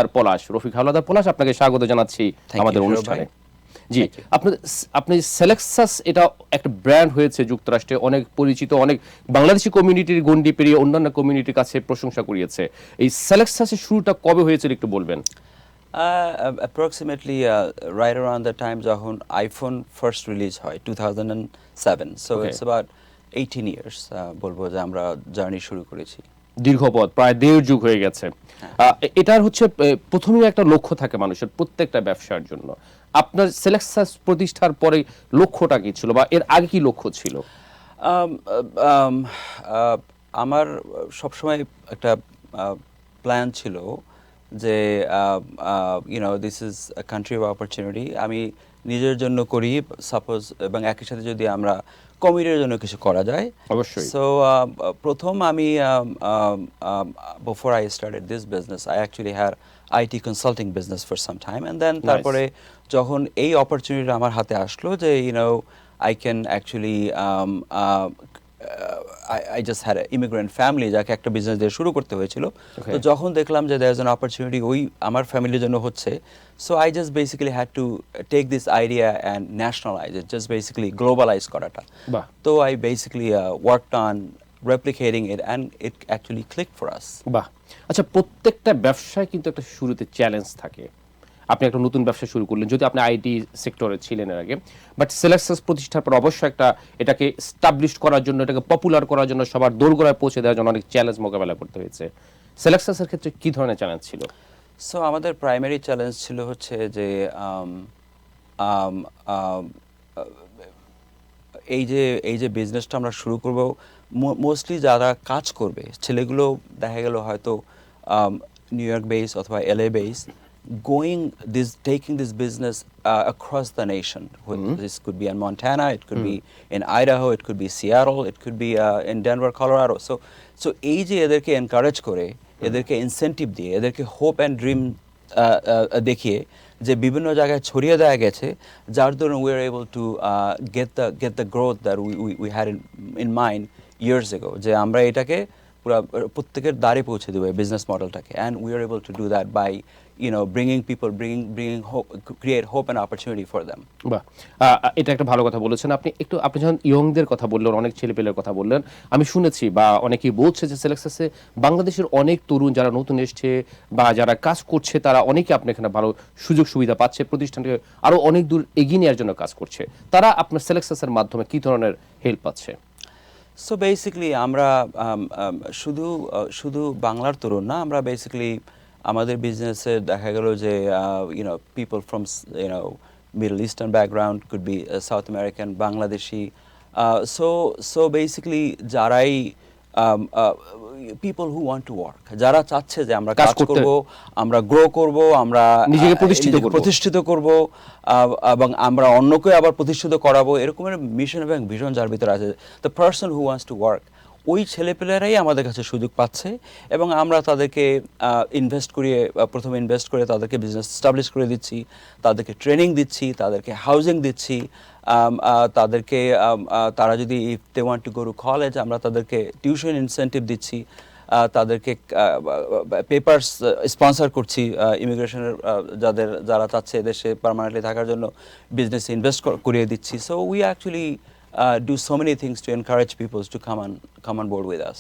হাওলাদার পলাশ, রফিক হাওলাদার পলাশ, আপনাকে স্বাগত জানাচ্ছি আমাদের অনুষ্ঠানে। জি, আপনি সেলেক্সাস এটা একটা ব্র্যান্ড হয়েছে যুক্তরাষ্ট্রে, অনেক পরিচিত, অনেক বাংলাদেশি কমিউনিটির গণ্ডি পেরিয়ে অন্যান্য কমিউনিটির কাছে প্রশংসা কুড়িয়েছে। এই সেলেক্সাসের শুরুটা কবে হয়েছিল একটু বলবেন? Approximately right around the time যখন আইফোন ফার্স্ট রিলিজ হয় 2007, so Okay. it's about 18 years বলবো যে আমরা জার্নি শুরু করেছি। দীর্ঘ পথ, প্রায় দেড় যুগ হয়ে গেছে। এটার হচ্ছে প্রথমেই একটা লক্ষ্য থাকে মানুষের প্রত্যেকটা ব্যবসার জন্য। আপনার সেলেক্সাস প্রতিষ্ঠার পরে লক্ষ্যটা কি ছিল, বা এর আগে কি লক্ষ্য ছিল? আমার সবসময় একটা প্ল্যান ছিল যে this is a country of opportunity. আমি নিজের জন্য করি সাপোজ, এবং একই সাথে যদি আমরা কমিউনিটির জন্য কিছু করা যায় অবশ্যই। সো প্রথম আমি before I started this business I actually had IT consulting business for some time, and then তারপরে যখন এই অপরচুনিটিটা আমার হাতে আসলো যে I can actually I just had an immigrant family যাকে একটা বিজনেস দিয়ে শুরু করতে হয়েছিল। তো যখন দেখলাম যে there is an opportunity ওই আমার ফ্যামিলির জন্য হচ্ছে, so I just basically had to take this idea and nationalize it, just basically globalize করাটা। তো I basically worked on replicating it and it actually clicked for us. বাহ, আচ্ছা, প্রত্যেকটা ব্যবসায় কিন্তু একটা শুরুতে চ্যালেঞ্জ থাকে। আপনি একটা নতুন ব্যবসা শুরু করলেন, যদি আপনি আইটি সেক্টরে ছিলেন এর আগে, বাট সেলেক্সাস প্রতিষ্ঠার পর অবশ্যই এটাকে এস্টাবলিশ করার জন্য, এটাকে পপুলার করার জন্য, সবার দোরগোড়ায় পৌঁছে দেওয়ার জন্য অনেক চ্যালেঞ্জ মোকাবেলা করতে হয়েছে। সেলেক্সাসের ক্ষেত্রে কি ধরনের চ্যালেঞ্জ ছিল? সো আমাদের প্রাইমারি চ্যালেঞ্জ ছিল হচ্ছে যে এই যে বিজনেসটা আমরা শুরু করব, মোস্টলি যারা কাজ করবে ছেলেগুলো দেখা গেল হয়তো নিউ ইয়র্ক বেস অথবা LA base, taking this business across the nation. This could be in Montana, it could be in Idaho, it could be Seattle, it could be in Denver, Colorado. So এই যে এদেরকে encourage করে, এদেরকে incentive দিয়ে, এদেরকে hope and dream দেখিয়ে যে বিভিন্ন জায়গায় ছড়িয়ে দেওয়া গেছে, যার জন্য we are able to get the growth that we had in mind years ago, যে আমরা এটাকে পুরো প্রত্যেকের দ্বারে পৌঁছে দেবো এই business মডেলটাকে, and we are able to do that by bringing hope, create hope and opportunity for them. বাহ, এটা একটা ভালো কথা বলেছেন আপনি। আপনি যখন ইয়ংদের কথা বললেন, অনেক ছেলেপেলের কথা বললেন, আমি শুনেছি বা অনেকেই বলছে যে সেলেক্সাসে বাংলাদেশের অনেক তরুণ যারা নতুন এসছে বা যারা কাজ করছে, তারা অনেকে আপনি এখানে ভালো সুযোগ সুবিধা পাচ্ছে, প্রতিষ্ঠানকে আরো অনেক দূর এগিয়ে নেওয়ার জন্য কাজ করছে। তারা আপনার সেলেক্সাসের মাধ্যমে কি ধরনের হেল্প পাচ্ছে? সো বেসিক্যালি আমরা শুধু বাংলার তরুণ না, আমরা বেসিক্যালি আমাদের বিজনেসে দেখা গেল যে people from Middle Eastern background, could be South American, Bangladeshi, so basically যারাই people who want to work, যারা চাচ্ছে যে আমরা কাজ করব, আমরা গ্রো করব, আমরা নিজেকে প্রতিষ্ঠিত করব, এবং আমরা অন্যকে আবার প্রতিষ্ঠিত করাবো, এরকমের মিশন এবং ভিশন যার ভিতরে আছে, the person who wants to work, ওই ছেলেপেলেরাই আমাদের কাছে সুযোগ পাচ্ছে, এবং আমরা তাদেরকে প্রথমে ইনভেস্ট করে তাদেরকে বিজনেস এস্টাবলিশ করে দিচ্ছি, তাদেরকে ট্রেনিং দিচ্ছি, তাদেরকে হাউজিং দিচ্ছি, তাদেরকে তারা যদি if they want to go to college, আমরা তাদেরকে টিউশন ইনসেন্টিভ দিচ্ছি, তাদেরকে পেপারস স্পন্সর করছি, ইমিগ্রেশনের যারা চাচ্ছে দেশে পার্মানেন্টলি থাকার জন্য বিজনেসে ইনভেস্ট করিয়ে দিচ্ছি। So we actually do so many things to encourage people to come on board with us.